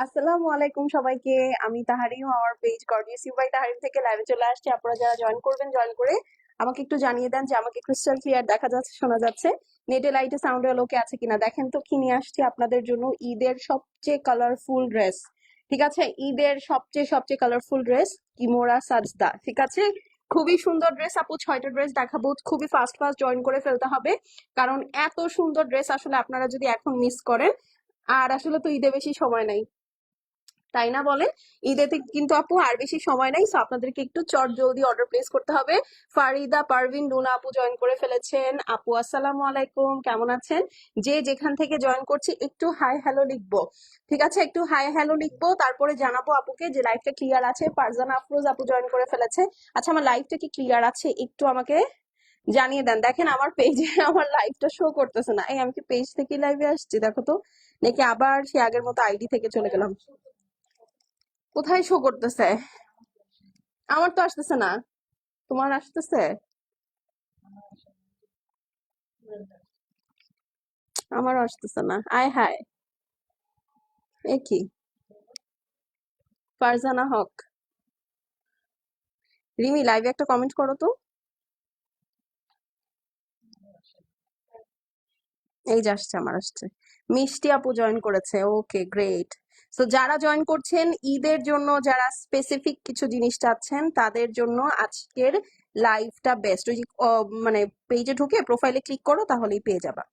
আসসালামু আলাইকুম সবাইকে। আমি তাহারিম, আমার page gorgeous you by Tahrim থেকে লাইভে চলে আসছি। আপনারা যারা জয়েন করবেন, জয়েন করে আমাকে একটু জানিয়ে দেন যে আমাকে ক্রিস্টাল ক্লিয়ার দেখা যাচ্ছে, শোনা যাচ্ছে, নেটে লাইটে সাউন্ডে লোকে আছে কিনা। দেখেন তো কি নিয়ে আসছি আপনাদের জন্য, ঈদের সবচেয়ে কালারফুল ড্রেস। ঠিক আছে, ঈদের সবচেয়ে সবচেয়ে কালারফুল ড্রেস, কিমোরা সাজদা। ঠিক আছে, খুবই সুন্দর ড্রেস আপু। 6টা ড্রেস দেখাবো, খুবই ফাস্ট ফাস্ট জয়েন করে ফেলতে হবে, কারণ এত সুন্দর ড্রেস আসলে আপনারা যদি এখন মিস করেন, আর আসলে তো ঈদে বেশি সময় নাই, তাই না বলেন? ঈদেতে কিন্তু আপু আর বেশি সময় নাই, সো আপনাদেরকে একটু চট জলদি অর্ডার প্লেস করতে হবে। ফারিদা পারভিন লুনা আপু জয়েন করে ফেলেছেন। আপু আসসালামু আলাইকুম, কেমন আছেন? যে যেখান থেকে জয়েন করছি একটু হাই হ্যালো লিখবো। ঠিক আছে, একটু হাই হ্যালো লিখবো, তারপরে জানাবো আপুকে যে লাইভটা ক্লিয়ার আছে। ফারজানা আফরোজ আপু জয়েন করে ফেলেছে। আচ্ছা, আমার লাইভটা কি ক্লিয়ার আছে একটু আমাকে জানিয়ে দেন। দেখেন আমার পেজে আমার লাইভটা শো করতেছে না। এই আমি কি পেজ থেকে লাইভে আসছি দেখো তো, নাকি আবার সে আগের মতো আইডি থেকে চলে গেলাম? কোথায় শো করতেছে? আমার তো আসতেছে না। তোমার আসতেছে? আমারও আসতেছে না। আয় হায়, এ কি? ফারজানা হক, রিমি লাইভে একটা কমেন্ট করো তো। এই যে আসছে, আমার আসছে। মিষ্টি আপু জয়েন করেছে, ওকে গ্রেট। তো যারা জয়েন করছেন ঈদের জন্য, যারা স্পেসিফিক কিছু জিনিস চাচ্ছেন, তাদের জন্য আজকের লাইভটা বেস্ট। ওই যে মানে পেজে ঢুকে প্রোফাইলে ক্লিক করো, তাহলেই পেয়ে যাবা।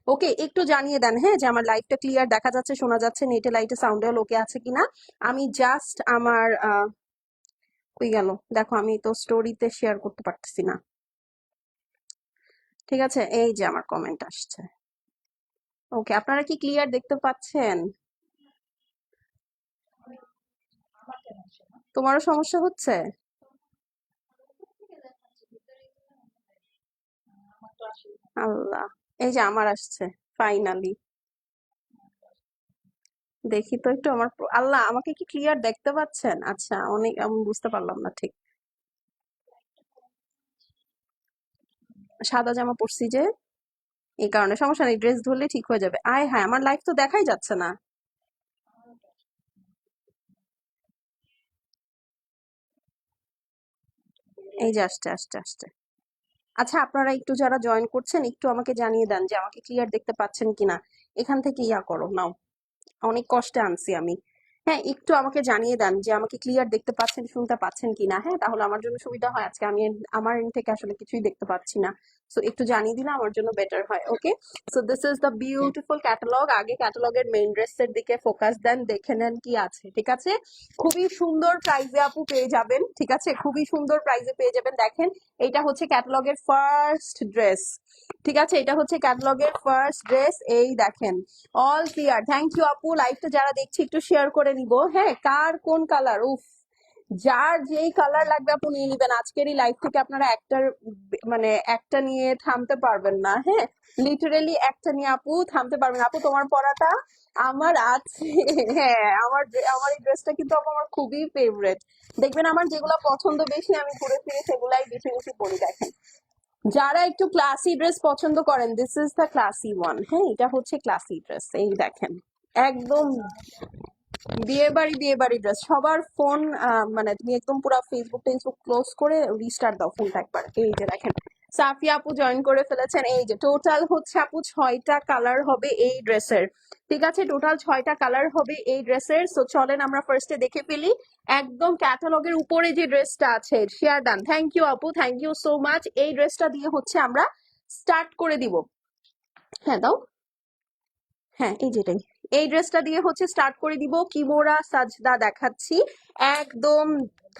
ওকে, একটু জানিয়ে দেন হ্যাঁ যে আমার লাইভটা ক্লিয়ার দেখা যাচ্ছে, শোনা যাচ্ছে, নেটে লাইটে সাউন্ডে ওকে আছে কিনা। আমি জাস্ট আমার কই গেল দেখো, আমি তো স্টোরিতে শেয়ার করতে পারতেছি না। ঠিক আছে, এই যে আমার কমেন্ট আসছে। ওকে, আপনারা কি ক্লিয়ার দেখতে পাচ্ছেন? তোমারও সমস্যা হচ্ছে? আল্লাহ, এই যে আমার আসছে ফাইনালি। দেখি তো একটু আমার আল্লাহ, আমাকে কি ক্লিয়ার দেখতে পাচ্ছেন? আচ্ছা, অনেক আমি বুঝতে পারলাম না ঠিক। সাদা জামা পরছি যে, এই কারণে সমস্যা নেই, ড্রেস ধরলে ঠিক হয়ে যাবে। আয় হ্যাঁ, আমার লাইফ তো দেখাই যাচ্ছে না। এই যে আসছে আসছে আসছে। আচ্ছা, আপনারা একটু যারা জয়েন করছেন একটু আমাকে জানিয়ে দেন যে আমাকে ক্লিয়ার দেখতে পাচ্ছেন কিনা। এখান থেকে ইয়া করো নাও, অনেক কষ্টে আনছি আমি। হ্যাঁ, একটু আমাকে জানিয়ে দেন যে আমাকে ক্লিয়ার দেখতে পাচ্ছেন, শুনতে পাচ্ছেন কিনা। হ্যাঁ, তাহলে আমার জন্য সুবিধা হয়। আজকে আমি আমার end থেকে আসলে কিছুই দেখতে পাচ্ছি না, সো একটু জানিয়ে দিলে আমার জন্য বেটার হয়। Okay, so this is the beautiful catalogue. আগে ক্যাটালগের মেইন ড্রেসের দিকে ফোকাস দেন, দেখে নেন কি আছে। ঠিক আছে, খুবই সুন্দর প্রাইজে আপু পেয়ে যাবেন। ঠিক আছে, খুবই সুন্দর প্রাইজে পেয়ে যাবেন। দেখেন, এটা হচ্ছে ক্যাটালগের ফার্স্ট ড্রেস। ঠিক আছে, এটা হচ্ছে ক্যাটালগের ফার্স্ট ড্রেস। এই দেখেন, অল ক্লিয়ার। থ্যাংক ইউ আপু। লাইভটা যারা দেখছি একটু শেয়ার করে নিব। হ্যাঁ, কার কোন কালার, উফ, যার যেই কালার লাগবে আপু নিয়ে নিবেন। আজকের এই লাইভ থেকে আপনারা একটার মানে একটা নিয়ে থামতে পারবেন না। হ্যাঁ, লিটারেলি একটা নিয়ে আপু থামতে পারবেন না। আপু তোমার পরাটা আমার আছে। হ্যাঁ, আমার এই ড্রেসটা কিন্তু আপু আমার খুবই ফেভারেট। দেখবেন আমার যেগুলো পছন্দ বেশি, আমি ঘুরে ফিরে সেগুলাই বেশি বেশি পরি। দেখেন, যারা একটু ক্লাসি ড্রেস পছন্দ করেন, this is the classy one. হ্যাঁ, এটা হচ্ছে ক্লাসি ড্রেস। এই দেখেন, একদম বিয়ে বাড়ি ড্রেস। সবার ফোন মানে তুমি একদম পুরো ফেসবুক টেসবুক ক্লোজ করে রিস্টার্ট দাও ফোনটা একবার। এই যে দেখেন, সাফিয়া আপু জয়েন করে ফেলেছেন। এই যে টোটাল হচ্ছে আপু 6টা কালার হবে এই ড্রেসের। ঠিক আছে, টোটাল 6টা কালার হবে এই ড্রেসের। সো চলেন আমরা ফার্স্টে দেখে ফেলি। একদম ক্যাটালগের উপরে যে ড্রেসটা আছে, শেয়ার ডান। থ্যাংক ইউ আপু, থ্যাংক ইউ সো মাচ। এই ড্রেসটা দিয়ে হচ্ছে আমরা স্টার্ট করে দিব। হ্যাঁ দাও, হ্যাঁ এই যেটাই, এই ড্রেসটা দিয়ে হচ্ছে স্টার্ট করে দিব। কিমোরা সাজদা দেখাচ্ছি, একদম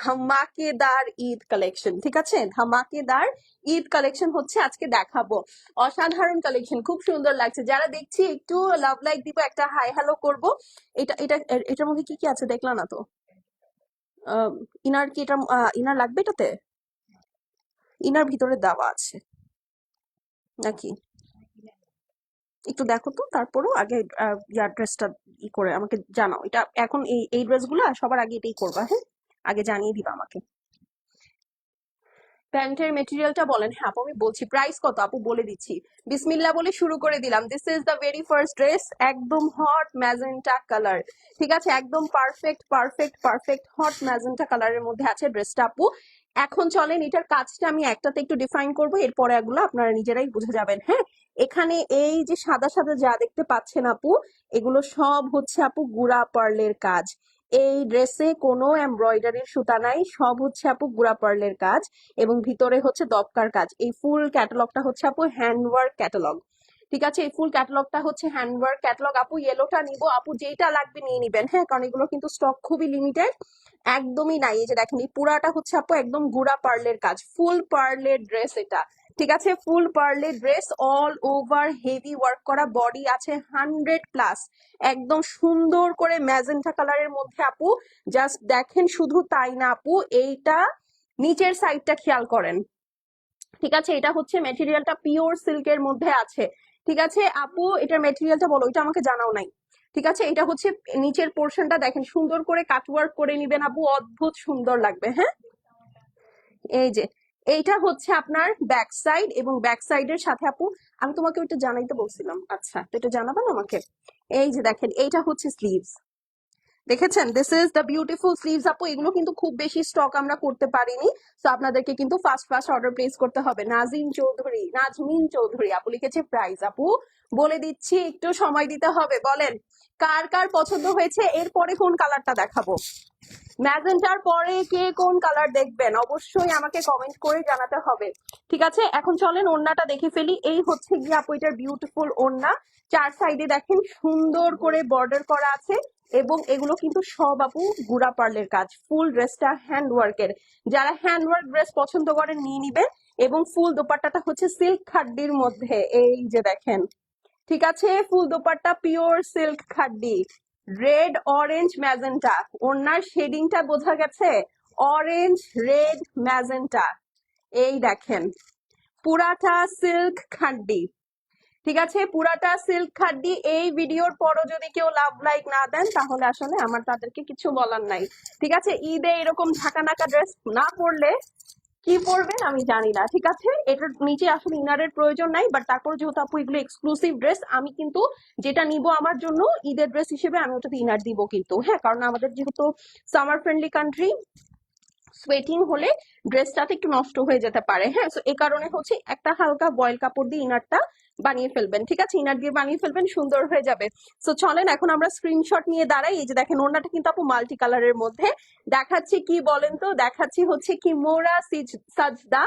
ধামাকেদার ঈদ কালেকশন। ঠিক আছে, ধামাকেদার ঈদ কালেকশন হচ্ছে আজকে দেখাবো। অসাধারণ কালেকশন, খুব সুন্দর লাগছে। যারা দেখছি একটু লাভ লাইক দিব, একটা হাই হ্যালো করব। এটার মধ্যে কি কি আছে দেখলা না তো? ইনার কি এটা ইনার লাগবে এটাতে? ইনার ভিতরে দেওয়া আছে নাকি? একটু দেখো তো, তারপরও আগে ইয়ার ড্রেসটা করে আমাকে জানাও। এটা এখন এই এই ড্রেসগুলো সবার আগে এটাই করবা, হ্যাঁ? আগে জানিয়ে দিবা আমাকে। প্যান্টের মেটেরিয়ালটা বলেন। হ্যাঁ আপু আমি বলছি, প্রাইস কত আপু বলে দিচ্ছি। বিসমিল্লাহ বলে শুরু করে দিলাম। This is the very first dress, একদম হট ম্যাজেন্টা কালার। ঠিক আছে, একদম perfect perfect perfect hot magenta কালারের মধ্যে আছে ড্রেসটা আপু। এখন চলেন এটার কাজটা আমি একটাতে একটু ডিফাইন করবো, এরপরে এগুলো আপনারা নিজেরাই বুঝে যাবেন। হ্যাঁ, এখানে এই যে সাদা সাদা যা দেখতে পাচ্ছেন আপু, এগুলো সব হচ্ছে আপু গুড়া পার্লের কাজ। এই ড্রেসে কোনো এমব্রয়ডারির সুতা নাই, সব হচ্ছে আপু গুড়া পার্লের কাজ, এবং ভিতরে হচ্ছে দপকার কাজ। এই ফুল ক্যাটালগটা হচ্ছে আপু হ্যান্ডওয়ার্ক ক্যাটালগ। ঠিক আছে, এই ফুল ক্যাটালগটা হচ্ছে হ্যান্ডওয়ার্ক ক্যাটালগ আপু। ইয়েলোটা নিবো আপু, যেটা লাগবে নিয়ে নিবেন। হ্যাঁ, কারণ এগুলো কিন্তু স্টক খুবই লিমিটেড, একদমই নাই। এই যে দেখেন এই পুরাটা হচ্ছে আপু একদম গুড়া পার্লের কাজ, ফুল পার্লের ড্রেস এটা। ঠিক আছে, ফুল পার্লের dress, all over heavy work করা, বডি আছে 100+, একদম সুন্দর করে ম্যাজেন্টা কালারের মধ্যে আপু। জাস্ট দেখেন, শুধু তাই না আপু, এইটা নিচের সাইডটা খেয়াল করেন। ঠিক আছে, এটা হচ্ছে মেটেরিয়ালটা পিওর সিল্কের মধ্যে আছে। ঠিক আছে আপু, এটার মেটেরিয়ালটা বলো, এটা আমাকে জানাও নাই। ঠিক আছে, এটা হচ্ছে নিচের পোর্শনটা দেখেন, সুন্দর করে কাটওয়ার্ক করে নিবেন আপু, অদ্ভুত সুন্দর লাগবে। হ্যাঁ, এই যে এইটা হচ্ছে আপনার ব্যাক সাইড, এবং ব্যাক সাইডের সাথে আপু আমি তোমাকে ওইটা জানাইতে বলছিলাম, আচ্ছা তো এটা জানাবেন আমাকে। এই যে দেখেন এইটা হচ্ছে স্লিভস, দেখেছেন? This is the beautiful sleeves আপু। এগুলো কিন্তু খুব বেশি স্টক আমরা করতে পারিনি, তো আপনাদেরকে কিন্তু ফার্স্ট ফার্স্ট অর্ডার প্লেস করতে হবে। নাজমিন চৌধুরী আপু লিখেছে প্রাইস। আপু বলে দিচ্ছি, একটু সময় দিতে হবে। বলেন কার কার পছন্দ হয়েছে, এরপরে কোন কালারটা দেখাবো? ম্যাজেন্টার পরে কে কোন কালার দেখবেন অবশ্যই আমাকে কমেন্ট করে জানাতে হবে। ঠিক আছে, এখন চলেন ওড়নাটা দেখে ফেলি। এই হচ্ছে গিয়ে আপু এটার বিউটিফুল ওড়না, চার সাইডে দেখেন সুন্দর করে বর্ডার করা আছে, এবং এগুলো কিন্তু সব আপু গুড়া পার্লের কাজ। ফুল ড্রেসটা হ্যান্ড ওয়ার্কের, যারা হ্যান্ড ওয়ার্ক ড্রেস পছন্দ করেন নিয়ে নিবে। এবং ফুল দোপাট্টাটা হচ্ছে সিল্ক খাড্ডির মধ্যে, এই যে দেখেন। ঠিক আছে, ফুল dupatta pure silk খাড্ডি, red orange magenta. ওড়নার শেডিংটা বোঝা গেছে, অরেঞ্জ রেড ম্যাজেন্টা। এই দেখেন পুরাটা সিল্ক খাড্ডি। ঠিক আছে, পুরাটা সিল্ক খাড্ডি। এই ভিডিওর পরও যদি কেউ লাভ লাইক না দেন, তাহলে আসলে আমার তাদেরকে কিছু বলার নাই। ঠিক আছে, ঈদে এরকম ঝাঁকানাকা ড্রেস না পরলে কি পরবেন আমি জানি না। ঠিক আছে, এটার নিচে আসলে ইনারের প্রয়োজন নাই, বাট তারপর যেহেতু আপু এগুলো এক্সক্লুসিভ ড্রেস, আমি কিন্তু যেটা নিব আমার জন্য ঈদের ড্রেস হিসেবে আমি ওটাতে ইনার দিব কিন্তু। হ্যাঁ, কারণ আমাদের যেহেতু সামার ফ্রেন্ডলি কান্ট্রি, সোয়েটিং হলে ড্রেসটাতে একটু নষ্ট হয়ে যেতে পারে। হ্যাঁ, তো এই কারণে হচ্ছে একটা হালকা বয়েল কাপড় দিয়ে ইনারটা বানিয়ে ফেলবেন। ঠিক আছে, ইনার দিয়ে বানিয়ে ফেলবেন, সুন্দর হয়ে যাবে। তো চলেন এখন আমরা স্ক্রিনশট নিয়ে দাঁড়াই। এই যে দেখেন ওড়নাটা কিন্তু আপু মাল্টি কালারের মধ্যে দেখাচ্ছি। কি বলেন তো, দেখাচ্ছি হচ্ছে কি মোরা সাজদা,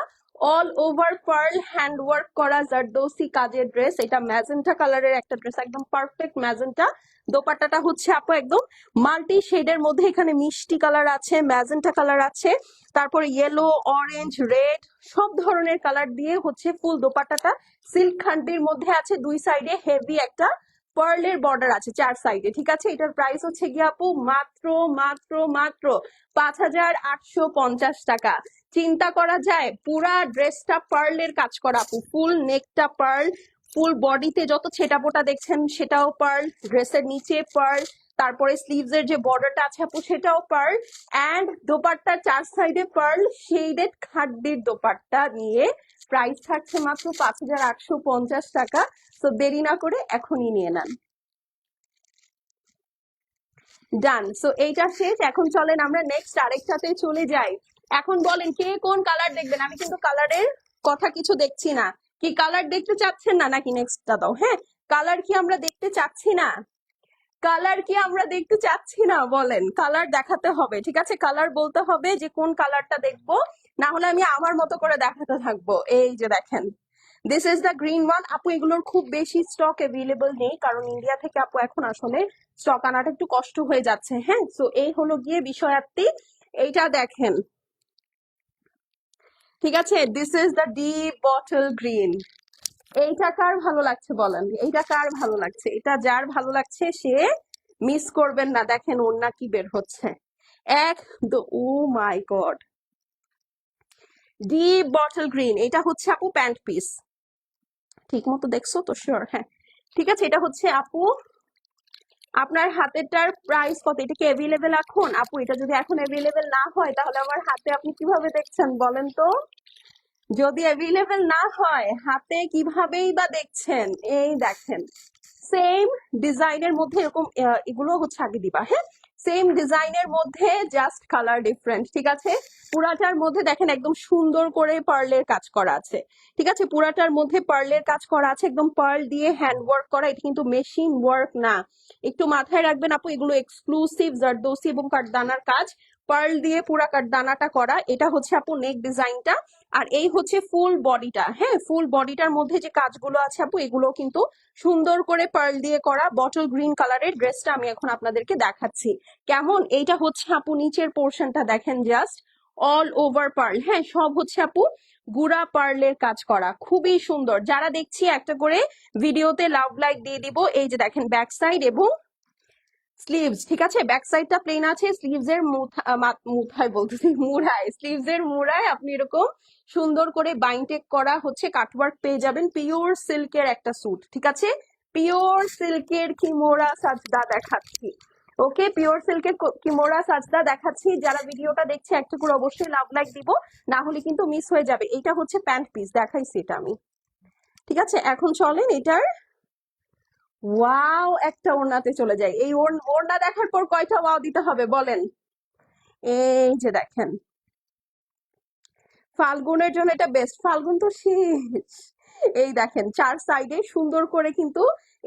all over pearl hand work করা জারদৌসি কাজের ড্রেস। এটা ম্যাজেন্টা কালারের একটা ড্রেস, একদম পারফেক্ট ম্যাজেন্টা। দোপাট্টাটা হচ্ছে আপু একদম মাল্টি শেডের মধ্যে, এখানে মিষ্টি কালার আছে, ম্যাজেন্টা কালার আছে, তারপরে ইয়েলো, অরেঞ্জ, রেড, সব ধরনের কালার দিয়ে হচ্ছে ফুল দোপাট্টাটা সিল্ক খান্ডির মধ্যে আছে। দুই সাইডে হেভি একটা পার্লের বর্ডার আছে চার সাইডে। ঠিক আছে, এটার প্রাইস হচ্ছে গিয়ে আপু মাত্র মাত্র মাত্র 5,850 টাকা। চিন্তা করা যায়, পুরা ড্রেসটা পার্লের কাজ করা আপু, ফুল নেকটা পার্ল, ফুল বডিতে যত ছেটাপোটা দেখছেন সেটাও পার্ল, ড্রেসের নিচে পার্ল, তারপরে স্লিভস এর যে বর্ডারটা আছে আপু সেটাও পার্ল, এন্ড দোপাট্টার চার সাইডে পার্ল শেডেড খাড্ডির দোপাট্টা নিয়ে প্রাইস থাকছে মাত্র 5,850 টাকা। তো দেরি না করে এখনই নিয়ে নেন। ডান, সো এইটা শেষ। এখন চলেন আমরা নেক্সট আরেকটাতে চলে যাই। এখন বলেন কে কোন কালার দেখবেন? আমি কিন্তু কালারের কথা কিছু দেখছি না। কি কালার দেখতে চাচ্ছেন না নাকি নেক্সটটা দাও? হ্যাঁ, কালার কি আমরা দেখতে চাচ্ছি না? কালার কি আমরা দেখতে চাচ্ছি না? বলেন, কালার দেখাতে হবে। ঠিক আছে, কালার বলতে হবে যে কোন কালারটা দেখবো, না হলে আমি আমার মতো করে দেখাতে থাকবো। এই যে দেখেন, this is the green one আপু। এগুলোর খুব বেশি স্টক অ্যাভেলেবল নেই, কারণ ইন্ডিয়া থেকে আপু এখন আসলে স্টক আনাটা একটু কষ্ট হয়ে যাচ্ছে। হ্যাঁ, সো এই হলো গিয়ে বিষয়ার্থী। এইটা দেখেন। ঠিক আছে, this is the deep bottle green. এইটা কার ভালো লাগছে বলেন? এইটা কার ভালো লাগছে? এটা যার ভালো লাগছে সে মিস করবেন না। দেখেন ওড়না কি বের হচ্ছে, এক ও my god, deep bottle green. এটা হচ্ছে আপু প্যান্ট পিস, ঠিক মতো দেখছো তো? শিওর? হ্যাঁ, ঠিক আছে। এটা হচ্ছে আপু আপনার হাতেরটার প্রাইস কত? এটা কি অ্যাভেলেবেল এখন আপু? এটা যদি এখন অ্যাভেলেবেল না হয় তাহলে আমার হাতে আপনি কিভাবে দেখছেন বলেন তো? যদি অ্যাভেলেবেল না হয় হাতে কিভাবেই বা দেখছেন, এই দেখেন সেম ডিজাইনের মধ্যে এরকম এগুলো হচ্ছে আগে দিবা, হ্যাঁ সেম ডিজাইনের মধ্যে জাস্ট কালার ডিফারেন্ট, ঠিক আছে। পুরাটার মধ্যে দেখেন একদম সুন্দর করে পার্লের কাজ করা আছে, ঠিক আছে। পুরাটার মধ্যে পার্লের কাজ করা আছে, একদম পার্ল দিয়ে হ্যান্ড ওয়ার্ক করা, এটা কিন্তু মেশিন ওয়ার্ক না। একটু মাথায় রাখবেন আপু, এগুলো এক্সক্লুসিভ জারদৌসি এবং কাঠদানার কাজ, পার্ল দিয়ে পুরা কাঠদানাটা করা। এটা হচ্ছে আপু নেক ডিজাইনটা, আর এই হচ্ছে ফুল বডিটা, হ্যাঁ ফুল বডিটার মধ্যে যে কাজগুলো আছে আপু এগুলো কিন্তু সুন্দর করে পার্ল দিয়ে করা। বটল গ্রিন কালারের ড্রেসটা আমি এখন আপনাদেরকে দেখাচ্ছি কেমন। এইটা হচ্ছে আপু নিচের পোর্শনটা দেখেন, জাস্ট অল ওভার পার্ল, হ্যাঁ সব হচ্ছে আপু গুড়া পার্লের কাজ করা, খুবই সুন্দর। যারা দেখছি একটা করে ভিডিওতে লাভ লাইক দিয়ে দিব। এই যে দেখেন ব্যাক সাইড এবং স্লিভস, ঠিক আছে। ব্যাক সাইডটা প্লেন আছে, স্লিভস এর মুথায় বলতেছি মুড়ায়, স্লিভস এর মুড়ায় আপনি এরকম সুন্দর করে বাইন্টেক করা হচ্ছে কাটওয়ার্ক পেয়ে যাবেন। পিওর সিল্কের একটা স্যুট, ঠিক আছে। পিওর সিল্কের কিমোরা সাজদা দেখাচ্ছি, ওকে পিওর সিল্কের কিমোরা সাজদা দেখাচ্ছি। যারা ভিডিওটা দেখছে একটা করে অবশ্যই লাভ লাইক দিব, না হলে কিন্তু মিস হয়ে যাবে। এটা হচ্ছে প্যান্ট পিস, দেখাইছি এটা আমি, ঠিক আছে। এখন চলেন এটার ওয়াও একটা ওড়নাতে চলে যায়। এই ওড়না দেখার পর কয়টা ওয়াও দিতে হবে বলেন। এই যে দেখেন ফাল্গুনের জন্য এটা বেস্ট, ফাল্গুন তো শেষ। এই দেখেন চার সাইডে সুন্দর করে কিন্তু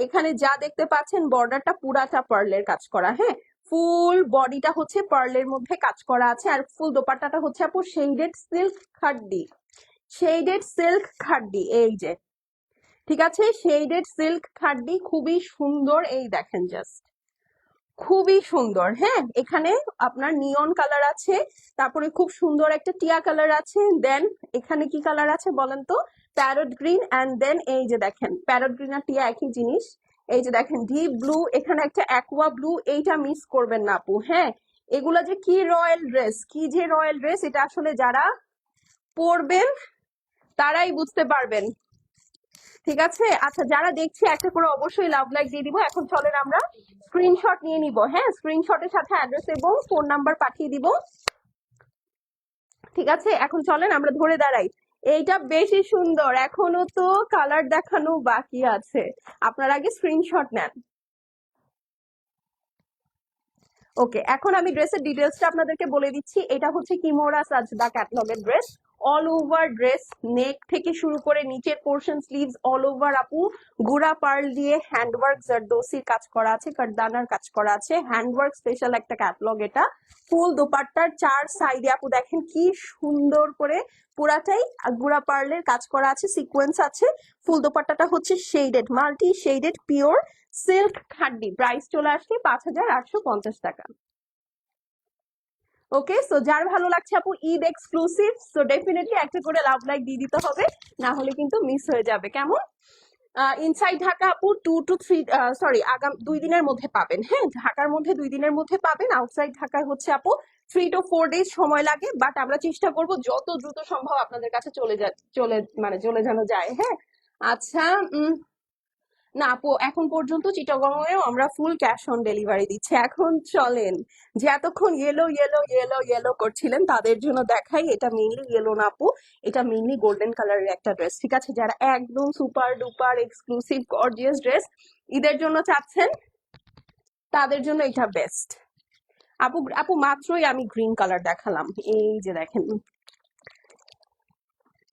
এখানে যা দেখতে পাচ্ছেন বর্ডারটা পুরাটা পার্লের কাজ করা, হ্যাঁ ফুল বডিটা হচ্ছে পার্লের মধ্যে কাজ করা আছে। আর ফুল দোপাট্টাটা হচ্ছে আপু শেডেড সিল্ক খাড্ডি, শেডেড সিল্ক খাড্ডি, এই যে ঠিক আছে শেডেড সিল্ক খাড্ডি, খুবই সুন্দর। এই দেখেন জাস্ট খুবই সুন্দর, হ্যাঁ এখানে আপনার নিয়ন কালার আছে, তারপরে খুব সুন্দর একটা টিয়া কালার আছে, দেন এখানে কি কালার আছে বলেন তো, প্যারট গ্রিন, এন্ড দেন এই যে দেখেন প্যারট গ্রিন আর টিয়া একই জিনিস। এই যে দেখেন ডিপ ব্লু, এখানে একটা অ্যাকোয়া ব্লু, এইটা মিস করবেন না আপু, হ্যাঁ এগুলা যে কি রয়্যাল ড্রেস, কি যে রয়্যাল ড্রেস, এটা আসলে যারা পরবেন তারাই বুঝতে পারবেন, ঠিক আছে। আচ্ছা যারা দেখছি একটা করে অবশ্যই লাভ লাইক দিয়ে দিব। এখন চলেন আমরা স্ক্রিনশট নিয়ে নিব, হ্যাঁ স্ক্রিনশটের সাথে অ্যাড্রেস এবং ফোন নাম্বার পাঠিয়ে দিব, ঠিক আছে। এখন চলেন আমরা ধরে দাঁড়াই। এইটা বেশি সুন্দর, এখনো তো কালার দেখানো বাকি আছে, আপনার আগে স্ক্রিনশট নেন। ওকে এখন আমি ড্রেসের ডিটেলসটা আপনাদেরকে বলে দিচ্ছি। এটা হচ্ছে কিমোরা সাজদা ক্যাটলগের ড্রেস, অল ওভার ড্রেস, নেক থেকে শুরু করে নিচের পোর্শন স্লিভস অল ওভার আপু গুড়া পার্ল দিয়ে হ্যান্ডওয়ার্ক জারদৌসির কাজ করা আছে, কাঠদানার কাজ করা আছে, হ্যান্ডওয়ার্ক স্পেশাল একটা ক্যাটলগ এটা। ফুল দোপাট্টার চার সাইডে আপু দেখেন কি সুন্দর করে পুরাটাই গুড়া পার্লের কাজ করা আছে, সিকোয়েন্স আছে। ফুল দোপাট্টাটা হচ্ছে shaded, multi shaded pure silk khaddi, price চলে আসছে 5,850 টাকা। ওকে সো যার ভালো লাগছে আপু ঈদ এক্সক্লুসিভ, সো ডেফিনেটলি একটা করে লাভ লাইক দিয়ে দিতে হবে, না হলে কিন্তু মিস হয়ে যাবে, কেমন। ইনসাইড ঢাকা আপু 2 to 3 সরি আগাম 2 দিনের মধ্যে পাবেন, হ্যাঁ ঢাকার মধ্যে 2 দিনের মধ্যে পাবেন। আউটসাইড ঢাকায় হচ্ছে আপু 3 to 4 days সময় লাগে, বাট আমরা চেষ্টা করব যত দ্রুত সম্ভব আপনাদের কাছে চলে যেন যায়, হ্যাঁ। আচ্ছা না আপু এখন পর্যন্ত চিটাগংয়েও আমরা ফুল ক্যাশ অন ডেলিভারি দিচ্ছি। এখন চলেন যে এতক্ষণ ইয়েলো ইয়েলো ইয়েলো ইয়েলো করছিলেন তাদের জন্য দেখাই, এটা মেইনলি ইয়েলো না আপু, এটা মেইনলি গোল্ডেন কালারের একটা ড্রেস, ঠিক আছে। যারা একদম super duper exclusive gorgeous dress ঈদের জন্য চাচ্ছেন তাদের জন্য এটা বেস্ট। আপু আপু মাত্রই আমি গ্রিন কালার দেখালাম, এই যে দেখেন,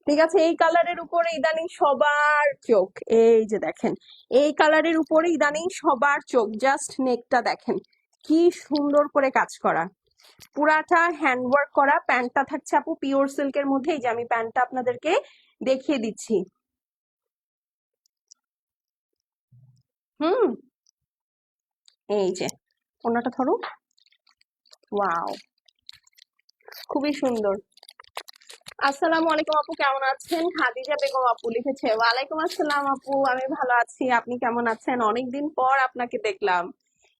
ঠিক আছে এই কালারের উপরে ইদানিং সবার চোখ, এই যে দেখেন এই কালারের উপরে ইদানিং সবার চোখ, জাস্ট নেকটা দেখেন কি সুন্দর করে কাজ করা, পুরাটা হ্যান্ডওয়ার্ক করা। প্যান্টটা থাকছে আপু পিওর সিল্কের মধ্যে, এই যে আমি প্যান্টটা আপনাদেরকে দেখিয়ে দিচ্ছি। হুম এই যে ওনাটা ধরো, ওয়াও খুবই সুন্দর। আসসালামু আলাইকুম আপু, কেমন আছেন? খাদিজা বেগম আপু লিখেছে, ওয়ালাইকুম আসসালাম আপু, আমি ভালো আছি, আপনি কেমন আছেন? অনেকদিন পর আপনাকে দেখলাম।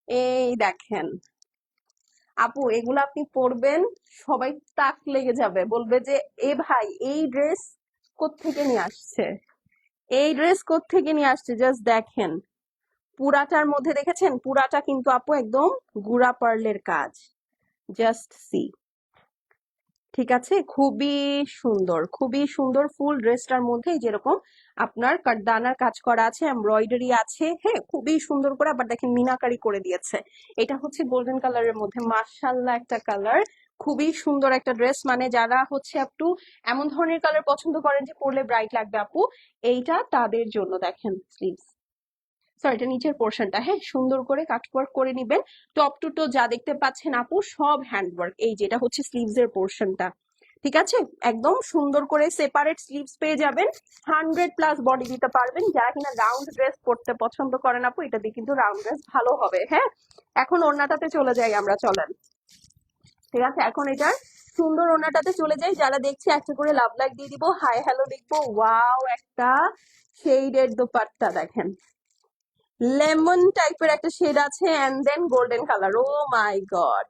এই দেখেন আপু এগুলো আপনি পরবেন, সবাই তাক লেগে যাবে, বলবে যে এ ভাই এই ড্রেস কোত্থেকে নিয়ে আসছে, এই ড্রেস কোত্থেকে নিয়ে আসছে, জাস্ট দেখেন পুরাটার মধ্যে দেখেছেন, পুরাটা কিন্তু আপু একদম গুড়া পার্লের কাজ, জাস্ট সি, ঠিক আছে, খুবই সুন্দর, খুবই সুন্দর। ফুল ড্রেসটার মধ্যে যেরকম আপনার কাঠদানার কাজ করা আছে, এমব্রয়ডারি আছে, হ্যাঁ খুবই সুন্দর করে। আবার দেখেন মিনাকারি করে দিয়েছে। এটা হচ্ছে গোল্ডেন কালারের মধ্যে, মাশাআল্লাহ একটা কালার। খুবই সুন্দর একটা ড্রেস, মানে যারা হচ্ছে একটু এমন ধরনের কালার পছন্দ করেন যে পরলে ব্রাইট লাগবে আপু, এইটা তাদের জন্য। দেখেন স্লিভস, সরি এটা নিচের পোর্শনটা, হ্যাঁ সুন্দর করে কাটওয়ার্ক করে নিবেন। টপ টু টো যা দেখতে পাচ্ছেন আপু সব হ্যান্ডওয়ার্ক। এই যেটা হচ্ছে স্লিভস এর পোর্শনটা, ঠিক আছে, একদম সুন্দর করে সেপারেট স্লিভস পেয়ে যাবেন। 100+ বডি দিতে পারবেন। যারা কিনা রাউন্ড ড্রেস পরতে পছন্দ করেন আপু, এটা দিয়ে কিন্তু রাউন্ড ড্রেস ভালো হবে। হ্যাঁ, এখন ওড়নাটাতে চলে যাই আমরা, চলেন। ঠিক আছে, এখন এটার সুন্দর ওড়নাটাতে চলে যাই। যারা দেখছে একটা করে লাভ লাইক দিয়ে দিব, হাই হ্যালো লিখবো। ওয়াও, একটা শেডের দোপাট্টা দেখেন, লেমন টাইপের একটা শেড আছে, and then golden colour. Oh my god,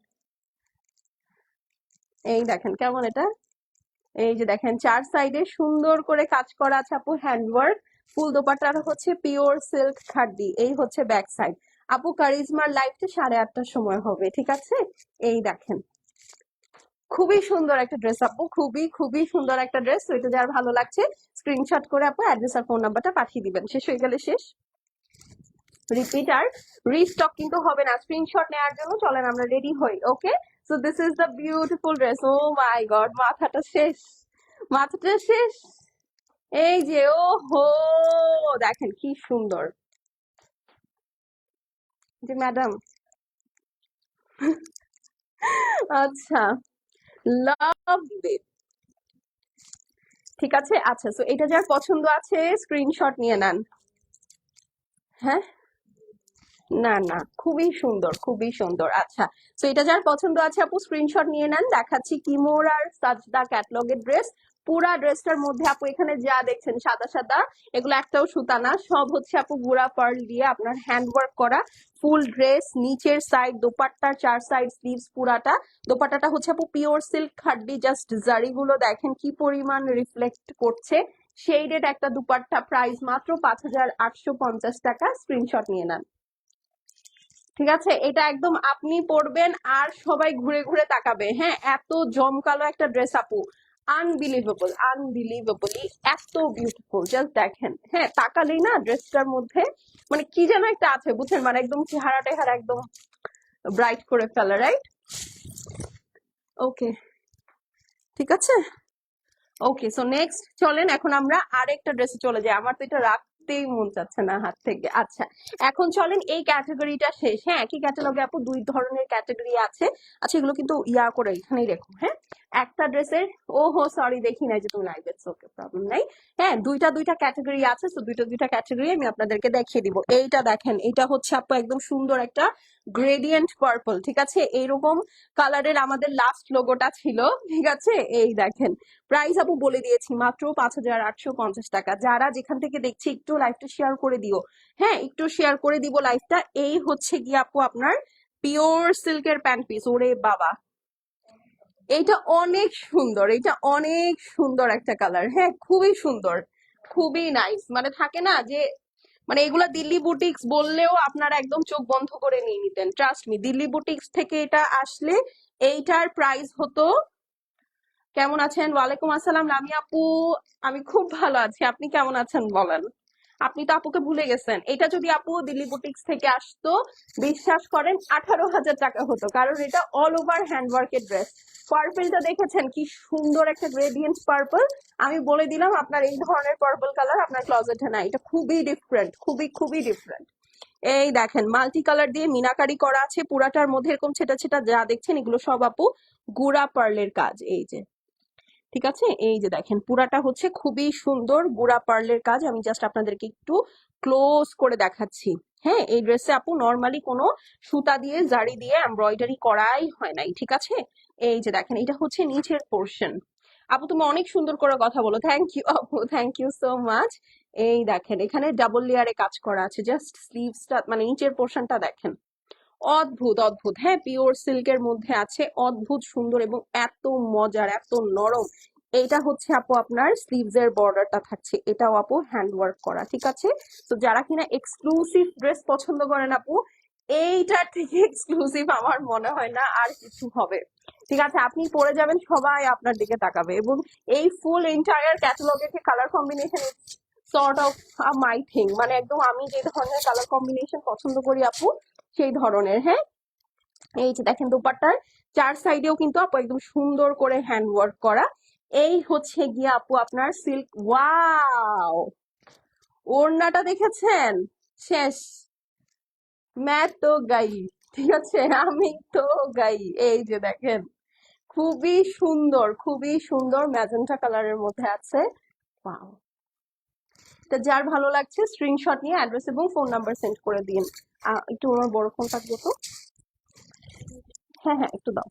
এই দেখেন কেমন এটা। এই যে দেখেন চার সাইডে সুন্দর করে কাজ করা আছে আপু, হ্যান্ডওয়ার্ক। ফুল দোপাট্টাটা হচ্ছে পিওর সিল্ক খাড্ডি। এই হচ্ছে ব্যাক সাইড। আপু কারিজমার লাইভটা 8:30টার সময় হবে, ঠিক আছে। এই দেখেন খুবই সুন্দর একটা ড্রেস আপু, খুবই খুবই সুন্দর একটা ড্রেস। তো এটা যার ভালো লাগছে স্ক্রিনশট করে আপু অ্যাড্রেস আর ফোন নাম্বারটা পাঠিয়ে দিবেন। শেষ হয়ে গেলে শেষ, রিপিট আর রিস্টক কিন্তু হবে না। স্ক্রিনশট নেওয়ার জন্য চলেন আমরা রেডি হই। Okay, so this is the beautiful dress. Oh my god, মাথাটা শেষ, মাথাটা শেষ। এই যে ও হো, দেখেন কি সুন্দর। যে ম্যাডাম, আচ্ছা, লাভ ইট। ঠিক আছে, আচ্ছা, সো এটা যার পছন্দ আছে স্ক্রিনশট নিয়ে নেন। হ্যাঁ, না না, খুবই সুন্দর, খুবই সুন্দর। আচ্ছা, তো এটা যার পছন্দ আছে আপু স্ক্রিনশট নিয়ে নেন। দেখাচ্ছি কিমোর আর সাজদা ক্যাটলগের ড্রেস। পুরা ড্রেসটার মধ্যে আপু এখানে যা দেখছেন সাদা সাদা, এগুলো একটাও সুতা না, সব হচ্ছে আপু গুড়া পার্ল দিয়ে আপনার হ্যান্ড ওয়ার্ক করা। ফুল ড্রেস, নিচের সাইড দোপাট্টার চার সাইড স্লিভস পুরাটা। দোপাট্টাটা হচ্ছে আপু পিওর সিল্ক খাড্ডি। জাস্ট জারিগুলো দেখেন কি পরিমাণ রিফ্লেক্ট করছে। শেডেড একটা দুপাট্টা, প্রাইস মাত্র 5,850 টাকা। স্ক্রিনশট নিয়ে নেন। ঠিক আছে, এটা একদম আপনি পরবেন আর সবাই ঘুরে ঘুরে তাকাবে। হ্যাঁ, এত জমকালো একটা ড্রেস আপু, আনবিলিভেবল, আনবিলিভেবলি এত বিউটিফুল। জাস্ট দেখেন, হ্যাঁ তাকালেই না ড্রেসটার মধ্যে মানে কি যেন একটা আছে, বুঝছেন, মানে একদম চেহারা টেহারা একদম ব্রাইট করে ফেলে, রাইট। ওকে, ঠিক আছে। ওকে, সো নেক্সট চলেন এখন আমরা আরেকটা ড্রেসে চলে যাই। আমার তো এটা রাখতেই মন চাচ্ছে না হাত থেকে। আচ্ছা, এখন চলেন এই ক্যাটাগরিটা শেষ। হ্যাঁ, একই ক্যাটালগে আপু দুই ধরনের ক্যাটাগরি আছে। আচ্ছা, এগুলো কিন্তু ইয়া করে এখানেই রেখো। হ্যাঁ, একটা ড্রেসের, ও হো সরি দেখি নাই যে তুমি নাই, ইটস ওকে, প্রবলেম নাই। হ্যাঁ, দুইটা দুইটা ক্যাটাগরি আছে, তো দুইটা দুইটা ক্যাটাগরি আমি আপনাদেরকে দেখিয়ে দিব। এইটা দেখেন, এটা হচ্ছে আপু একদম সুন্দর একটা গ্রেডিয়েন্ট পার্পল, ঠিক আছে। এইরকম কালারের আমাদের লাস্ট লোগোটা ছিল, ঠিক আছে। এই দেখেন, প্রাইস আপু বলে দিয়েছি, মাত্র 5,850 টাকা। যারা যেখান থেকে দেখছি একটু লাইভটা শেয়ার করে দিও। হ্যাঁ, একটু শেয়ার করে দিব লাইভটা। এই হচ্ছে গিয়ে আপু আপনার পিওর সিল্কের প্যান্ট পিস। ওরে বাবা, এইটা অনেক সুন্দর, এটা অনেক সুন্দর একটা কালার। হ্যাঁ, খুবই সুন্দর, খুবই নাইস। মানে থাকে না যে, মানে এগুলা দিল্লি বুটিক্স বললেও আপনারা একদম চোখ বন্ধ করে নিয়ে নিতেন। ট্রাস্ট মি, দিল্লি বুটিক্স থেকে এটা আসলে এইটার প্রাইস হতো। কেমন আছেন? ওয়ালাইকুম আসসালাম লামি আপু, আমি খুব ভালো আছি। আপনি কেমন আছেন বলেন? আপনি তো আপুকে ভুলে গেছেন। এটা যদি আপু দিল্লি বুটিক্স থেকে আসতো, বিশ্বাস করেন 18,000 টাকা হতো, কারণ এটা অল ওভার হ্যান্ডওয়ার্কের ড্রেস। পার্পলটা দেখেছেন কি সুন্দর একটা গ্রেডিয়েন্ট পার্পল। আমি বলে দিলাম আপনার এই ধরনের পার্পল কালার আপনার ক্লজেটে নাই। এটা খুবই ডিফারেন্ট, খুবই খুবই ডিফারেন্ট। এই দেখেন মাল্টি কালার দিয়ে মিনাকারি করা আছে পুরাটার মধ্যে, এরকম ছেটা ছেটা যা দেখছেন এগুলো সব আপু গুড়া পার্লের কাজ। এই যে, ঠিক আছে, এই যে দেখেন পুরাটা হচ্ছে খুবই সুন্দর গুড়া পার্লের কাজ। আমি জাস্ট আপনাদেরকে একটু ক্লোজ করে দেখাচ্ছি। হ্যাঁ, এই ড্রেসে আপু নর্মালি কোনো সুতা দিয়ে জারি দিয়ে এমব্রয়ডারি করাই হয় নাই, ঠিক আছে। এই যে দেখেন, এটা হচ্ছে নিচের পোর্শন। আপু তুমি অনেক সুন্দর করে কথা বলো, থ্যাংক ইউ আপু, থ্যাংক ইউ সো মাচ। এই দেখেন এখানে ডাবল লেয়ারে কাজ করা আছে। জাস্ট স্লিভসটা মানে নিচের পোর্শনটা দেখেন, অদ্ভুত অদ্ভুত। হ্যাঁ, পিওর সিল্কের মধ্যে আছে, অদ্ভুত সুন্দর এবং এত মজার, এত নরম। এইটা হচ্ছে আপু আপনার স্লিভস এর বর্ডারটা থাকছে, এটাও আপু হ্যান্ড ওয়ার্ক করা, ঠিক আছে। তো যারা কিনা এক্সক্লুসিভ ড্রেস পছন্দ করেন আপু, এইটার থেকে এক্সক্লুসিভ আমার মনে হয় না আর কিছু হবে। ঠিক আছে, আপনি পরে যাবেন সবাই আপনার দিকে তাকাবে, এবং এই ফুল এন্টায়ার ক্যাটালগের যে colour combination sort of my thing, মানে একদম আমি যে ধরনের কালার কম্বিনেশন পছন্দ করি আপু সেই ধরনের। হ্যাঁ, এই যে দেখেন দোপাট্টার চার সাইডেও কিন্তু আপু একদম সুন্দর করে হ্যান্ড ওয়ার্ক করা। এই হচ্ছে গিয়ে আপু আপনার সিল্ক, ওয়াও, ওড়নাটা দেখেছেন? শেষ, ম্যাট তো গাই, ঠিক আছে, আমি তো গাই। এই যে দেখেন, খুবই সুন্দর, খুবই সুন্দর ম্যাজেন্টা কালারের মধ্যে আছে। ওয়াও, তা যার ভালো লাগছে স্ক্রিনশট নিয়ে অ্যাড্রেস এবং ফোন নাম্বার সেন্ড করে দিন। একটু আমার বড় ফোনটা দিও তো। হ্যাঁ হ্যাঁ, একটু দাও।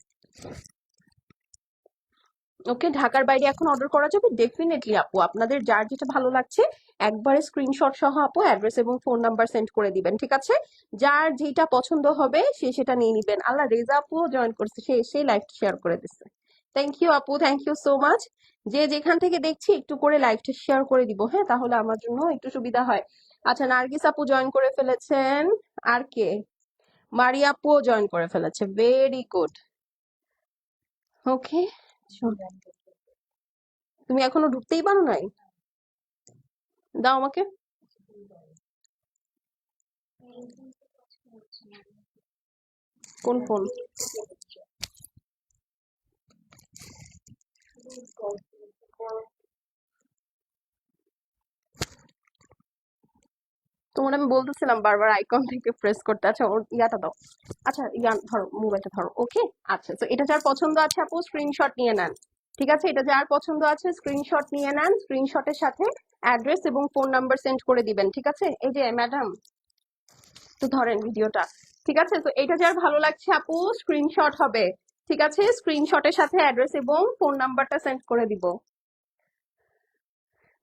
ওকে, ঢাকার বাইরে এখন অর্ডার করা যাবে ডেফিনেটলি আপু, আপনাদের যার যেটা ভালো লাগছে একবারে স্ক্রিনশট সহ আপু অ্যাড্রেস এবং ফোন নাম্বার সেন্ড করে দিবেন, ঠিক আছে? যার যেটা পছন্দ হবে সে সেটা নিয়ে নিবেন। আল্লাহ, রেজা আপুও জয়েন করছে, সে সেই লাইভটা শেয়ার করে দিচ্ছে। থ্যাংক ইউ আপু, থ্যাংক ইউ সো মাচ। যে যেখান থেকে দেখছি একটু করে লাইভটা শেয়ার করে দিব, হ্যাঁ, তাহলে আমার জন্য একটু সুবিধা হয়। আচ্ছা, নার্গিস আপু জয়েন করে ফেলেছেন। আর কে? মারিয়া আপুও জয়েন করে ফেলেছে, ভেরি গুড। ওকে, তুমি এখনো ঢুকতেই পারো নাই? দাও আমাকে। কোন ফোন? তোমার আমি বলতেছিলাম বারবার আইকন থেকে প্রেস করতে। আচ্ছা, ওর ইয়াটা দাও। আচ্ছা, ইয়া ধরো, মোবাইলটা ধরো। ওকে, আচ্ছা, তো এটা যার পছন্দ আছে আপু স্ক্রিনশট নিয়ে নেন, ঠিক আছে? এটা যার পছন্দ আছে স্ক্রিনশট নিয়ে নেন, স্ক্রিনশটের সাথে অ্যাড্রেস এবং ফোন নাম্বার সেন্ড করে দিবেন, ঠিক আছে? এই যে ম্যাডাম, একটু ধরেন ভিডিওটা, ঠিক আছে? তো এটা যার ভালো লাগছে আপু স্ক্রিনশট হবে, ঠিক আছে? স্ক্রিনশটের সাথে অ্যাড্রেস এবং ফোন নাম্বারটা সেন্ড করে দিব।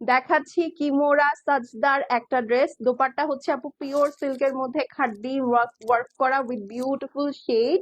দেখাচ্ছি কিমোরা সাজদার একটা ড্রেস, দোপাট্টা হচ্ছে আপু পিওর সিল্কের মধ্যে খাড্ডি ওয়ার্ক ওয়ার্ক করা উইথ বিউটিফুল শেড।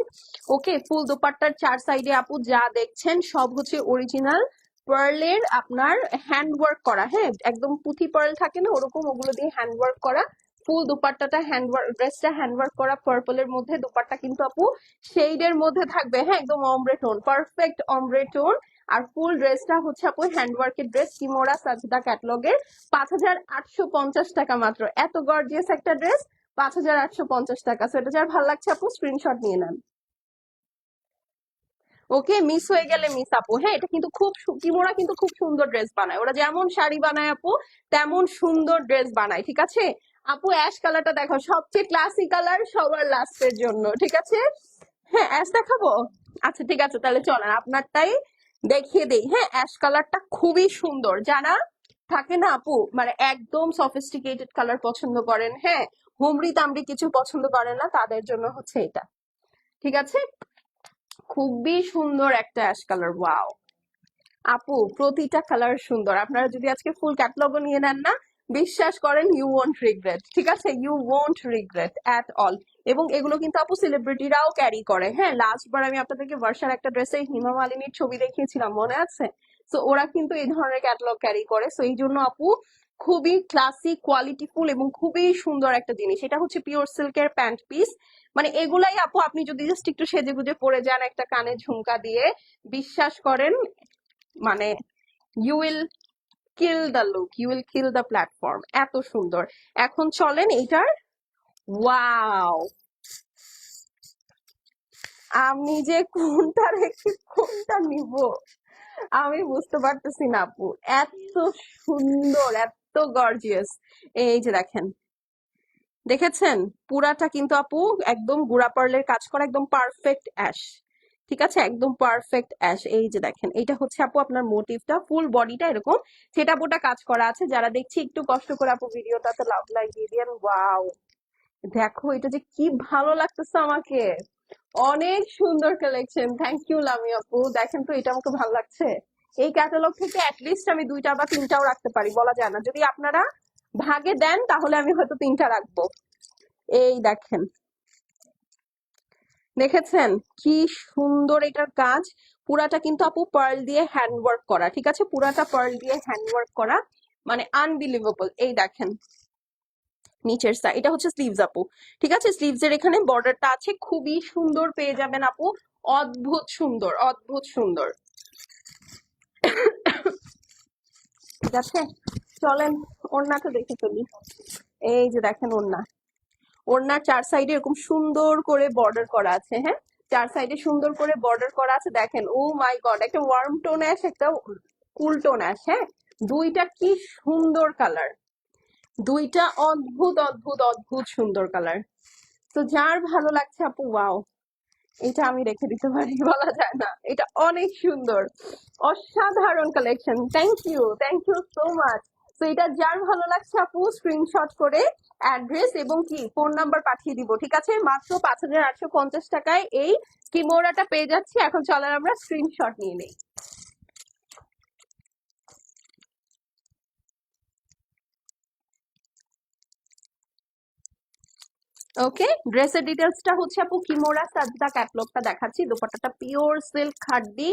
ওকে, ফুল দোপাট্টার চার সাইডে আপু যা দেখছেন সব হচ্ছে অরিজিনাল পার্লের আপনার হ্যান্ড ওয়ার্ক করা, হ্যাঁ, একদম পুঁথি পার্ল থাকে না ওরকম, ওগুলো দিয়ে হ্যান্ড ওয়ার্ক করা। ফুল দোপাট্টাটা হ্যান্ড ওয়ার্ক, ড্রেসটা হ্যান্ড ওয়ার্ক করা পার্পলের মধ্যে, দোপাট্টা কিন্তু আপু শেডের মধ্যে থাকবে, হ্যাঁ, একদম অমব্রে টোন, পারফেক্ট অমব্রে টোন। আর ফুল ড্রেসটা হচ্ছে আপু হ্যান্ড ওয়ার্কের ড্রেস, কিমোরা সাজদা ক্যাটলগের, 5,850 টাকা মাত্র। এত গর্জিয়াস একটা ড্রেস, 5,850 টাকা। সো এটা যার ভালো লাগছে আপু স্ক্রিনশট নিয়ে নেন। ওকে, মিস হয়ে গেলে মিস আপু। হ্যাঁ, এটা কিন্তু খুব কিমোরা কিন্তু খুব সুন্দর ড্রেস বানায়, ওরা যেমন শাড়ি বানায় আপু তেমন সুন্দর ড্রেস বানায়, ঠিক আছে? আপু অ্যাশ কালারটা দেখো, সবচেয়ে ক্লাসি কালার, সবার লাস্টের জন্য, ঠিক আছে? হ্যাঁ, অ্যাশ দেখাবো। আচ্ছা ঠিক আছে, তাহলে চলেন আপনারটাই দেখিয়ে দেই। হ্যাঁ, অ্যাশ কালারটা খুবই সুন্দর। যারা থাকে না আপু মানে একদম সফিস্টিকেটেড কালার পছন্দ করেন, হ্যাঁ, হুমড়ি তামড়ি কিছু পছন্দ করেন না, তাদের জন্য হচ্ছে এটা, ঠিক আছে? খুবই সুন্দর একটা অ্যাশ কালার, ওয়াও। আপু প্রতিটা কালার সুন্দর, আপনারা যদি আজকে ফুল ক্যাটালগও নিয়ে নেন না, বিশ্বাস করেন ইউ ওয়ন্ট রিগ্রেট, ঠিক আছে? You won't regret at all. এবং এগুলো কিন্তু আপু সেলিব্রিটিরাও ক্যারি করে। হ্যাঁ, লাস্ট বার আমি আপনাদেরকে বর্ষার একটা ড্রেসে হিমা মালিনীর ছবি দেখিয়েছিলাম, মনে আছে? তো ওরা কিন্তু এই ধরনের ক্যাটালগ ক্যারি করে, সো এই জন্য আপু খুবই ক্লাসি, কোয়ালিটিফুল এবং খুবই সুন্দর একটা জিনিস। এটা হচ্ছে পিওর সিল্কের প্যান্ট পিস, মানে এগুলাই আপু আপনি যদি জাস্ট একটু সেজে গুজে পরে যান একটা কানে ঝুমকা দিয়ে, বিশ্বাস করেন মানে you will kill the look, you will kill the platform, এত সুন্দর। এখন চলেন এইটার, ওয়াও, আমি যে কোনটা রেখে কোনটা নিব আমি বুঝতে পারতেছি না আপু, এত সুন্দর, এত গর্জিয়াস। এই যে দেখেন, দেখেছেন? পুরাটা কিন্তু আপু একদম গুড়া পার্লের কাজ করা, একদম পারফেক্ট অ্যাশ, ঠিক আছে? একদম পারফেক্ট অ্যাশ। এই যে দেখেন, এটা হচ্ছে আপু আপনার মোটিভটা, ফুল বডিটা এরকম সেটা বোটা কাজ করা আছে। যারা দেখছি একটু কষ্ট করে আপু ভিডিওটাতে লাভ লাগিয়ে দিয়েন। ওয়াও, দেখো এটা যে কি ভালো লাগতেছে আমাকে, অনেক সুন্দর কালেকশন। থ্যাংক ইউ লামি আপু, দেখেন তো এটা আমাকে ভালো লাগছে। এই ক্যাটালগ থেকে অ্যাটলিস্ট আমি দুইটা বা তিনটাও রাখতে পারি, বলা যায় না। যদি আপনারা ভাগে দেন তাহলে আমি হয়তো তিনটা রাখবো। এই দেখেন, দেখেছেন কি সুন্দর এটার কাজ? পুরাটা কিন্তু আপু পার্ল দিয়ে হ্যান্ড ওয়ার্ক করা, ঠিক আছে? পুরাটা পার্ল দিয়ে হ্যান্ড ওয়ার্ক করা, মানে আনবিলিভেবল। এই দেখেন, নিচের সাইড এটা হচ্ছে স্লিভস আপু। ঠিক আছে, স্লিভস এর এখানে বর্ডারটা আছে, খুবই সুন্দর পেয়ে যাবেন আপু। অদ্ভুত সুন্দর, অদ্ভুত সুন্দর। ঠিক আছে, চলেন ওড়নাটা দেখে ফেলি। এই যে দেখেন ওড়না, ওড়নার চার সাইডে এরকম সুন্দর করে বর্ডার করা আছে। হ্যাঁ, চার সাইডে সুন্দর করে বর্ডার করা আছে। দেখেন, ও মাই গড, একটা ওয়ার্ম টোন অ্যাশ, একটা কুল টোন অ্যাশ। হ্যাঁ, দুইটা কি সুন্দর কালার, দুইটা অদ্ভুত অদ্ভুত অদ্ভুত সুন্দর কালার। তো যার ভালো লাগছে আপু, ওয়াও, এটা আমি রেখে দিতে পারি, বলা যায় না, এটা অনেক সুন্দর, অসাধারণ collection. Thank you so much. তো এটা যার ভালো লাগছে আপু স্ক্রিনশট করে অ্যাড্রেস এবং কি ফোন নাম্বার পাঠিয়ে দিব। ঠিক আছে, মাত্র 5,850 টাকায় এই কিমোরাটা পেয়ে যাচ্ছি। এখন চলেন আমরা স্ক্রিনশট নিয়ে নেই। ওকে, ড্রেসের ডিটেলসটা হচ্ছে আপু কিমোরা সাজদা ক্যাটলগটা দেখাচ্ছি। দোপাট্টাটা পিওর সিল্ক খাড্ডি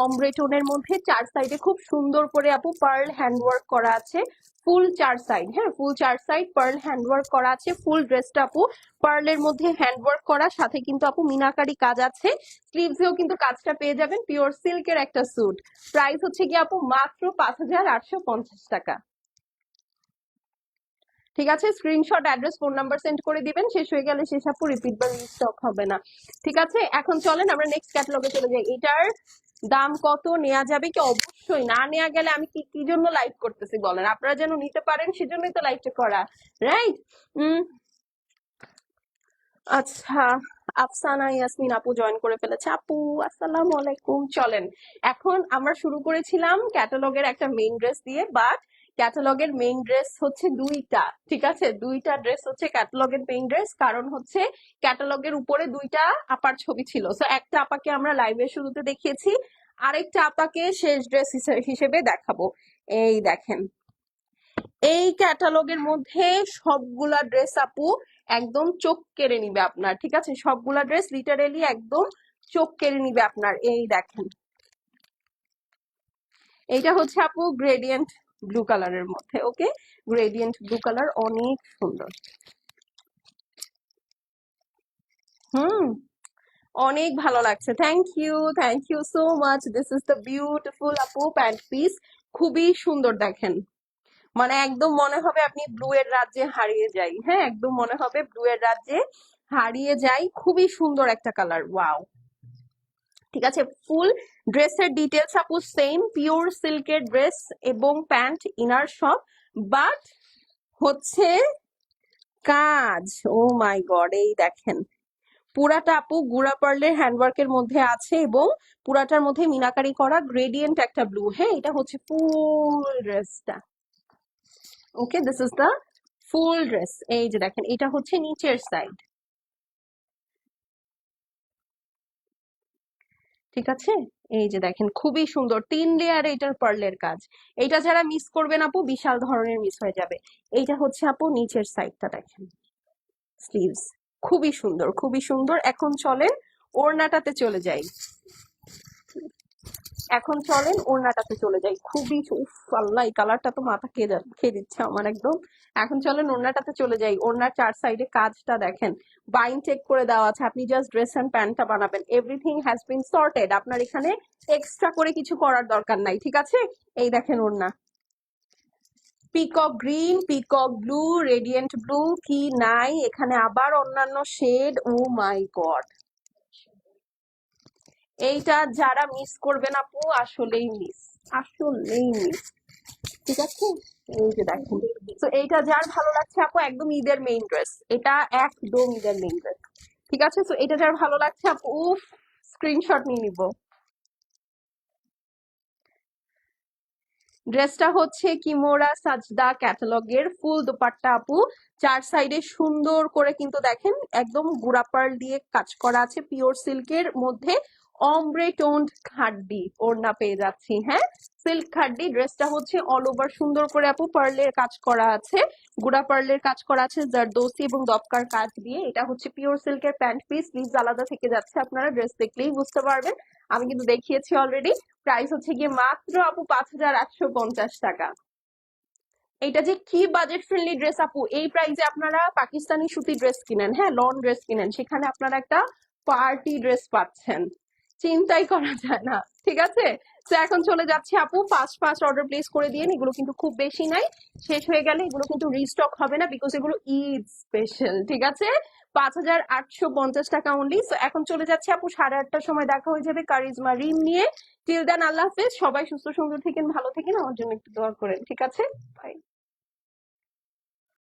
অমব্রে টোনের মধ্যে, চার সাইডে খুব সুন্দর করে আপু পার্ল হ্যান্ডওয়ার্ক করা আছে। ফুল চার সাইড, হ্যাঁ ফুল চার সাইড পার্ল হ্যান্ডওয়ার্ক করা আছে। ফুল ড্রেসটা আপু পার্লের মধ্যে হ্যান্ডওয়ার্ক করা, সাথে কিন্তু আপু মিনাকারি কাজ আছে। স্লিভসেও কিন্তু কাজটা পেয়ে যাবেন। পিওর সিল্কের একটা স্যুট। প্রাইস হচ্ছে কি আপু মাত্র 5,850 টাকা। ঠিক আছে, screenshot address phone number send করে দিবেন। শেষ হয়ে গেলে শেষ আপু, রিপিট বা রিস্টক হবে না। ঠিক আছে, এখন চলেন আমরা নেক্সট ক্যাটালগে চলে যাই। এটার দাম কত, নেওয়া যাবে কি? অবশ্যই, না নেওয়া গেলে আমি কি কি জন্য লাইভ করতেছি বলেন, আপনারা যেন নিতে পারেন সেজন্যই তো লাইভটা করা, রাইট? আচ্ছা, আফসানা ইয়াসমিন আপু জয়েন করে ফেলেছে। আপু আসসালামু আলাইকুম। চলেন, এখন আমরা শুরু করেছিলাম ক্যাটালগের একটা মেইন ড্রেস দিয়ে, বাট ক্যাটালগের মেইন ড্রেস হচ্ছে দুইটা। ঠিক আছে, দুইটা ড্রেস হচ্ছে ক্যাটালগের মেইন ড্রেস, কারণ হচ্ছে ক্যাটালগের উপরে দুইটা আপার ছবি ছিল। সো একটা আপাকে আমরা লাইভের শুরুতে দেখিয়েছি, আরেকটা আপাকে শেষ ড্রেস হিসেবে দেখাবো। এই দেখেন, এই ক্যাটালগের মধ্যে সবগুলা ড্রেস আপু একদম চোখ কেড়ে নিবে আপনার। ঠিক আছে, সবগুলা ড্রেস লিটারেলি একদম চোখ কেড়ে নিবে আপনার। এই দেখেন, এইটা হচ্ছে আপু গ্রেডিয়েন্ট ব্লু কালারের মধ্যে। ওকে, গ্রেডিয়েন্ট ব্লু কালার, অনেক সুন্দর। হুম, অনেক ভালো লাগছে। Thank you so much. This is the beautiful আপু প্যান্ট পিস, খুবই সুন্দর। দেখেন, মানে একদম মনে হবে আপনি ব্লু এর রাজ্যে হারিয়ে যাই। হ্যাঁ, একদম মনে হবে ব্লু এর রাজ্যে হারিয়ে যাই। খুবই সুন্দর একটা কালার, ওয়াও। ঠিক আছে, ফুল ড্রেসের ডিটেলস আপু সেম, পিওর সিল্কের ড্রেস এবং প্যান্ট ইনার সব, বাট হচ্ছে কাজ, ও মাই গড, এই দেখেন পুরাটা আপু গুড়া পার্লের হ্যান্ডওয়ার্কের মধ্যে আছে এবং পুরাটার মধ্যে মিনাকারি করা গ্রেডিয়েন্ট একটা ব্লু। হ্যাঁ, এটা হচ্ছে ফুল ড্রেসটা। Okay, this is the full dress. এই যে দেখেন, এটা হচ্ছে নিচের সাইড। ঠিক আছে, এই যে দেখেন খুবই সুন্দর 3 লেয়ার এটার পার্লের কাজ। এইটা যারা মিস করবেন আপু, বিশাল ধরনের মিস হয়ে যাবে। এইটা হচ্ছে আপু নিচের সাইডটা, দেখেন স্লিভস, খুবই সুন্দর খুবই সুন্দর। এখন চলেন ওড়নাটাতে চলে যাই। এখন চলেন ওড়নাটাতে চলে যাই। খুবই উফ আল্লাহ, এই কালারটা তো মাথা খেয়ে দিচ্ছে আমার একদম। এখন চলেন ওড়নাটাতে চলে যাই। ওড়নার চার সাইডে কাজটা দেখেন, বাইন চেক করে দেওয়া আছে। আপনি জাস্ট ড্রেস এন্ড প্যান্টটা বানাবেন, এভরিথিং হ্যাজ বিন সর্টেড। আপনার এখানে এক্সট্রা করে কিছু করার দরকার নাই। ঠিক আছে, এই দেখেন ওড়না, peacock green, peacock blue, radiant blue, কি নাই এখানে আবার অন্যান্য শেড। ও মাই গড, এইটা যারা মিস করবেন আপু, আসলেই মিস, আসলেই মিস। ঠিক আছে, এই যে দেখেন, তো এইটা যার ভালো লাগছে আপু, একদম ঈদের মেইন ড্রেস, এটা একদম ঈদের মেইন ড্রেস। ঠিক আছে, তো এটা যার ভালো লাগছে আপু, উফ, স্ক্রিনশট নিয়ে নিব। ড্রেসটা হচ্ছে কিমোরা সাজদা ক্যাটালগের ফুল দোপাট্টা আপু, চার সাইডে সুন্দর করে কিন্তু দেখেন একদম গুড়া পার্ল দিয়ে কাজ করা আছে, পিওর সিল্কের মধ্যে অমব্রে টোন্ড খাড্ডি ওড়না পেয়ে যাচ্ছি। হ্যাঁ, সিল্ক খাড্ডি। ড্রেসটা হচ্ছে অল ওভার সুন্দর করে আপু পার্লের কাজ করা আছে, গুড়া পার্লের কাজ করা আছে জারদৌসি এবং দপকার কাজ দিয়ে। এটা হচ্ছে পিওর সিল্কের প্যান্ট পিস, স্লিভস আলাদা থেকে যাচ্ছে, আপনারা ড্রেস দেখলেই বুঝতে পারবেন, আমি কিন্তু দেখিয়েছি অলরেডি। প্রাইস হচ্ছে গিয়ে মাত্র আপু 5,850 টাকা। এটা যে কি বাজেট ফ্রেন্ডলি ড্রেস আপু, এই প্রাইসে আপনারা পাকিস্তানি সুতি ড্রেস কিনেন, হ্যাঁ লন ড্রেস কিনেন, সেখানে আপনারা একটা পার্টি ড্রেস পাচ্ছেন, চিন্তাই করা যায় না। ঠিক আছে, তো এখন চলে যাচ্ছে আপু, ফাস্ট ফাস্ট অর্ডার প্লেস করে দিন, এগুলো কিন্তু খুব বেশি নাই, শেষ হয়ে গেলে এগুলো কিন্তু রিস্টক হবে না, বিকজ এগুলো ঈদ স্পেশাল। ঠিক আছে, 5,850 টাকা অনলি। তো এখন চলে যাচ্ছে আপু, 8:30টার সময় দেখা হয়ে যাবে কারিজমা রিম নিয়ে। টিল দেন আল্লাহ হাফেজ, সবাই সুস্থ সুন্দর থেকেন, ভালো থেকেন, আমার জন্য একটু দোয়া করেন। ঠিক আছে, বাই।